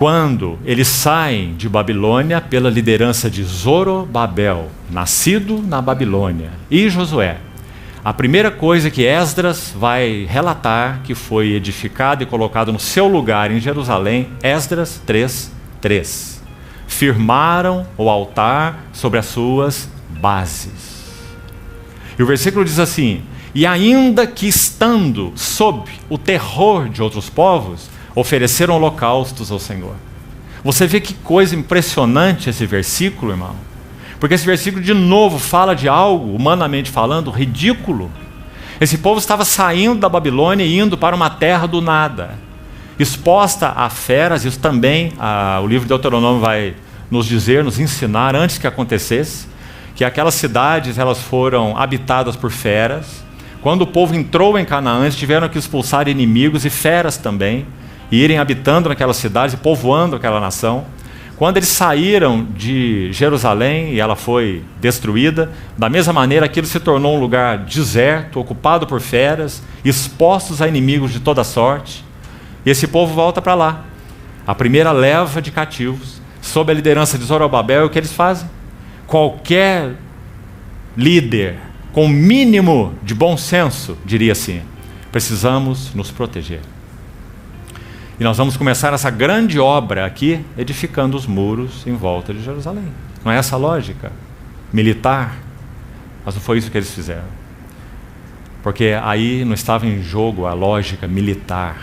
quando eles saem de Babilônia pela liderança de Zorobabel, nascido na Babilônia, e Josué, a primeira coisa que Esdras vai relatar que foi edificado e colocado no seu lugar em Jerusalém, Esdras 3:3. Firmaram o altar sobre as suas bases. E o versículo diz assim: e ainda que estando sob o terror de outros povos, ofereceram holocaustos ao Senhor. Você vê que coisa impressionante esse versículo, irmão? Porque esse versículo de novo fala de algo, humanamente falando, ridículo. Esse povo estava saindo da Babilônia e indo para uma terra do nada, exposta a feras. Isso também o livro de Deuteronômio vai nos dizer, nos ensinar, antes que acontecesse, que aquelas cidades elas foram habitadas por feras. Quando o povo entrou em Canaã, eles tiveram que expulsar inimigos e feras também, e irem habitando naquelas cidades e povoando aquela nação. Quando eles saíram de Jerusalém e ela foi destruída, da mesma maneira aquilo se tornou um lugar deserto, ocupado por feras, expostos a inimigos de toda sorte. E esse povo volta para lá. A primeira leva de cativos, sob a liderança de Zorobabel, o que eles fazem? Qualquer líder com o mínimo de bom senso diria assim: precisamos nos proteger. E nós vamos começar essa grande obra aqui, edificando os muros em volta de Jerusalém. Não é essa a lógica militar? Mas não foi isso que eles fizeram. Porque aí não estava em jogo a lógica militar.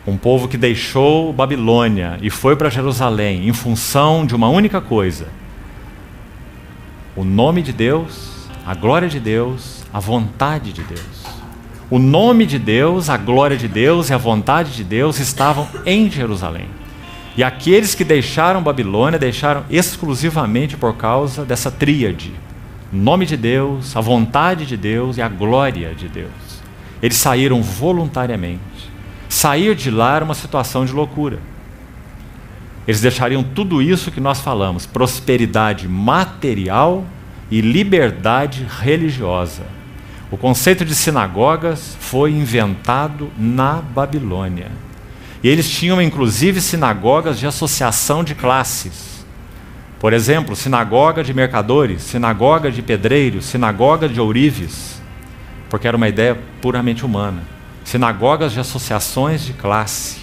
Um povo que deixou Babilônia e foi para Jerusalém em função de uma única coisa: o nome de Deus, a glória de Deus, a vontade de Deus. O nome de Deus, a glória de Deus e a vontade de Deus estavam em Jerusalém. E aqueles que deixaram Babilônia, deixaram exclusivamente por causa dessa tríade: o nome de Deus, a vontade de Deus e a glória de Deus. Eles saíram voluntariamente. Sair de lá era uma situação de loucura. Eles deixariam tudo isso que nós falamos: prosperidade material e liberdade religiosa. O conceito de sinagogas foi inventado na Babilônia. E eles tinham inclusive sinagogas de associação de classes. Por exemplo, sinagoga de mercadores, sinagoga de pedreiros, sinagoga de ourives, porque era uma ideia puramente humana. Sinagogas de associações de classe.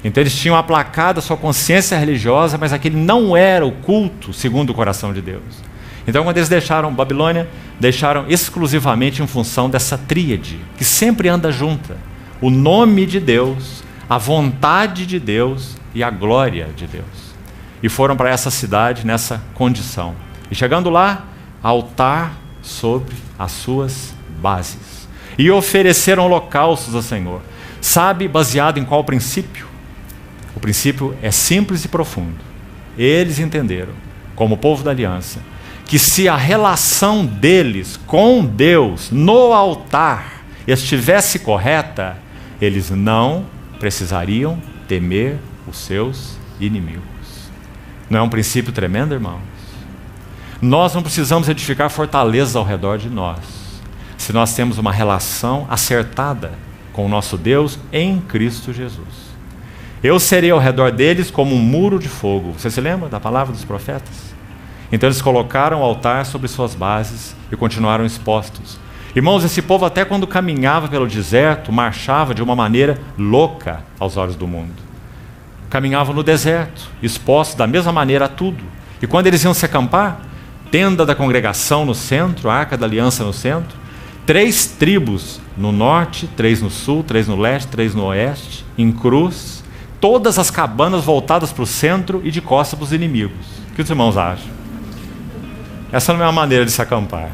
Então eles tinham aplacado a sua consciência religiosa, mas aquele não era o culto segundo o coração de Deus. Então, quando eles deixaram Babilônia, deixaram exclusivamente em função dessa tríade, que sempre anda junta: o nome de Deus, a vontade de Deus e a glória de Deus. E foram para essa cidade nessa condição. E chegando lá, altar sobre as suas bases. E ofereceram holocaustos ao Senhor. Sabe, baseado em qual princípio? O princípio é simples e profundo. Eles entenderam, como povo da aliança, que se a relação deles com Deus no altar estivesse correta, eles não precisariam temer os seus inimigos. Não é um princípio tremendo, irmãos? Nós não precisamos edificar fortalezas ao redor de nós, se nós temos uma relação acertada com o nosso Deus em Cristo Jesus. Eu serei ao redor deles como um muro de fogo. Você se lembra da palavra dos profetas? Então eles colocaram o altar sobre suas bases e continuaram expostos. Irmãos, esse povo até quando caminhava pelo deserto, marchava de uma maneira louca aos olhos do mundo. Caminhavam no deserto, expostos da mesma maneira a tudo. E quando eles iam se acampar, tenda da congregação no centro, a arca da aliança no centro, 3 tribos no norte, 3 no sul, 3 no leste, 3 no oeste, em cruz, todas as cabanas voltadas para o centro e de costas para os inimigos. O que os irmãos acham? Essa não é uma maneira de se acampar,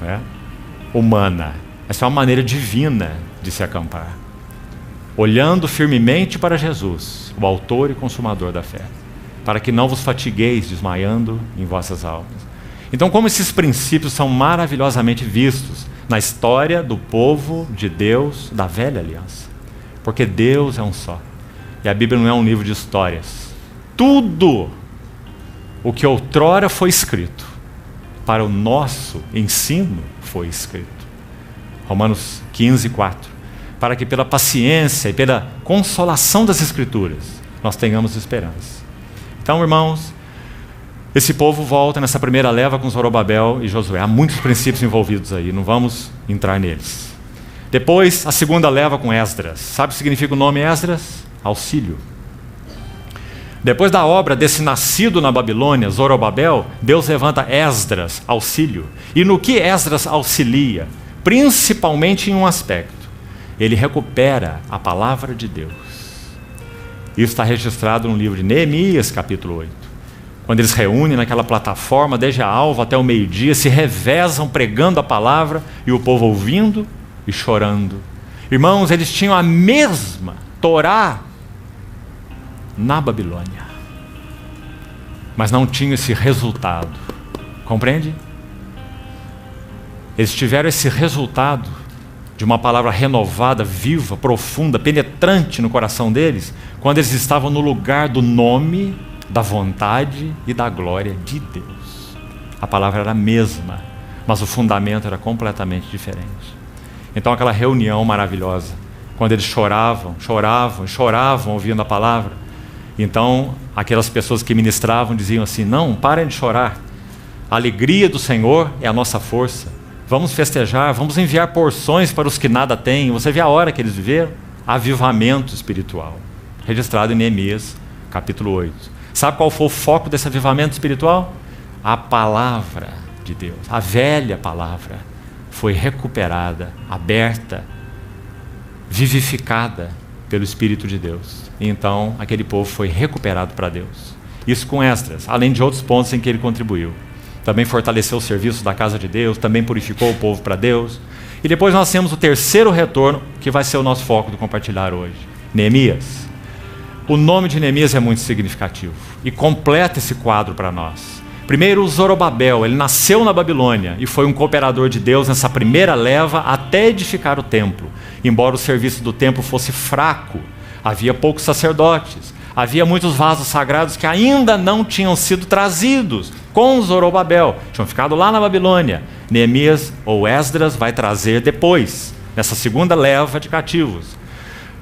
né? Humana. Essa é uma maneira divina de se acampar. Olhando firmemente para Jesus, o autor e consumador da fé, para que não vos fatigueis desmaiando em vossas almas. Então, como esses princípios são maravilhosamente vistos na história do povo de Deus da velha aliança. Porque Deus é um só. E a Bíblia não é um livro de histórias. Tudo o que outrora foi escrito para o nosso ensino foi escrito. Romanos 15:4. para que pela paciência e pela consolação das Escrituras nós tenhamos esperança. Então, irmãos, esse povo volta nessa primeira leva com Zorobabel e Josué. Há muitos princípios envolvidos aí, não vamos entrar neles. Depois, a segunda leva com Esdras. Sabe o que significa o nome Esdras? Auxílio. Depois da obra desse nascido na Babilônia, Zorobabel, Deus levanta Esdras, auxílio. E no que Esdras auxilia? Principalmente em um aspecto. Ele recupera a palavra de Deus. Isso está registrado no livro de Neemias, capítulo 8. Quando eles reúnem naquela plataforma, desde a alva até o meio-dia, se revezam pregando a palavra e o povo ouvindo e chorando. Irmãos, eles tinham a mesma Torá na Babilônia, mas não tinham esse resultado. Compreende? Eles tiveram esse resultado de uma palavra renovada, viva, profunda, penetrante no coração deles, quando eles estavam no lugar do nome, da vontade e da glória de Deus. A palavra era a mesma, mas o fundamento era completamente diferente. Então aquela reunião maravilhosa, quando eles choravam ouvindo a palavra, então aquelas pessoas que ministravam diziam assim: não, parem de chorar, a alegria do Senhor é a nossa força. Vamos festejar, vamos enviar porções para os que nada têm. Você vê a hora que eles viveram? Avivamento espiritual. Registrado em Neemias, capítulo 8. Sabe qual foi o foco desse avivamento espiritual? A palavra de Deus. A velha palavra foi recuperada, aberta, vivificada pelo Espírito de Deus. E então, aquele povo foi recuperado para Deus. Isso com Esdras, além de outros pontos em que ele contribuiu. Também fortaleceu o serviço da casa de Deus, também purificou o povo para Deus. E depois nós temos o terceiro retorno, que vai ser o nosso foco do compartilhar hoje. Neemias. O nome de Neemias é muito significativo e completa esse quadro para nós. Primeiro, o Zorobabel, ele nasceu na Babilônia e foi um cooperador de Deus nessa primeira leva até edificar o templo. Embora o serviço do templo fosse fraco, havia poucos sacerdotes, havia muitos vasos sagrados que ainda não tinham sido trazidos com Zorobabel, tinham ficado lá na Babilônia. Neemias ou Esdras vai trazer depois, nessa segunda leva de cativos.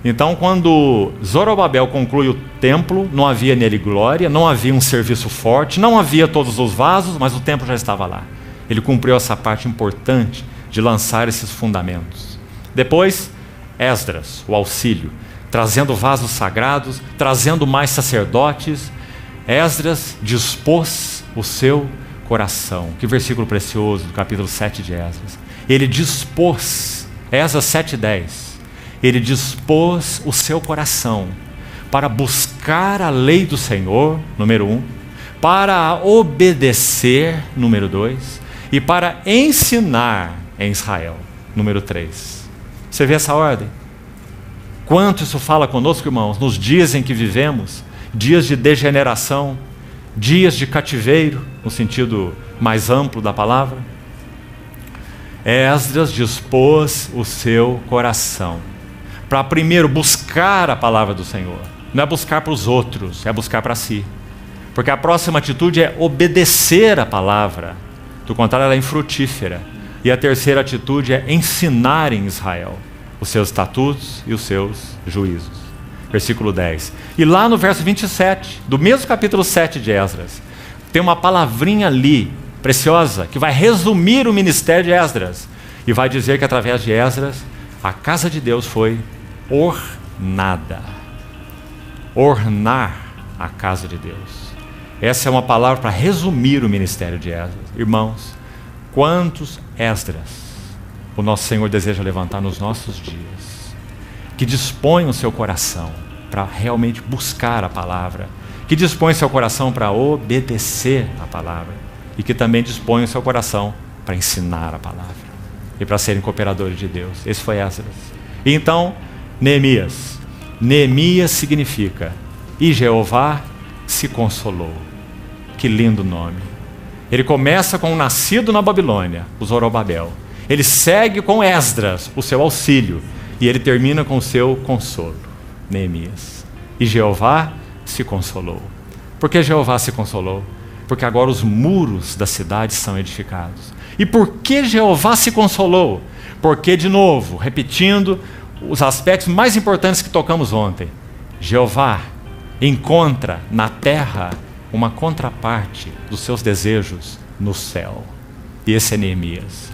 Então, quando Zorobabel conclui o templo, não havia nele glória, não havia um serviço forte, não havia todos os vasos, mas o templo já estava lá. Ele cumpriu essa parte importante de lançar esses fundamentos. Depois, Esdras, o auxílio, trazendo vasos sagrados, trazendo mais sacerdotes. Esdras dispôs o seu coração. Que versículo precioso do capítulo 7 de Esdras. Ele dispôs, Esdras 7:10. Ele dispôs o seu coração para buscar a lei do Senhor, número 1, para obedecer, número 2, e para ensinar em Israel, número 3. Você vê essa ordem? Quanto isso fala conosco, irmãos, nos dias em que vivemos, dias de degeneração, dias de cativeiro, no sentido mais amplo da palavra. Esdras dispôs o seu coração para primeiro buscar a palavra do Senhor. Não é buscar para os outros, é buscar para si. Porque a próxima atitude é obedecer a palavra. Do contrário, ela é infrutífera. E a terceira atitude é ensinar em Israel os seus estatutos e os seus juízos. Versículo 10. E lá no verso 27, do mesmo capítulo 7 de Esdras, tem uma palavrinha ali, preciosa, que vai resumir o ministério de Esdras. E vai dizer que através de Esdras, a casa de Deus foi ornada. Ornar a casa de Deus. Essa é uma palavra para resumir o ministério de Esdras. Irmãos, quantos Esdras o nosso Senhor deseja levantar nos nossos dias, que dispõe o seu coração para realmente buscar a palavra, que dispõe o seu coração para obedecer a palavra e que também dispõe o seu coração para ensinar a palavra e para serem cooperadores de Deus. Esse foi Esdras. E então, Neemias. Neemias significa: e Jeová se consolou. Que lindo nome. Ele começa com o nascido na Babilônia, o Zorobabel. Ele segue com Esdras, o seu auxílio, e ele termina com o seu consolo, Neemias. E Jeová se consolou. Por que Jeová se consolou? Porque agora os muros da cidade são edificados. E por que Jeová se consolou? Porque, de novo, repetindo, os aspectos mais importantes que tocamos ontem. Jeová encontra na terra uma contraparte dos seus desejos no céu. E esse é Neemias.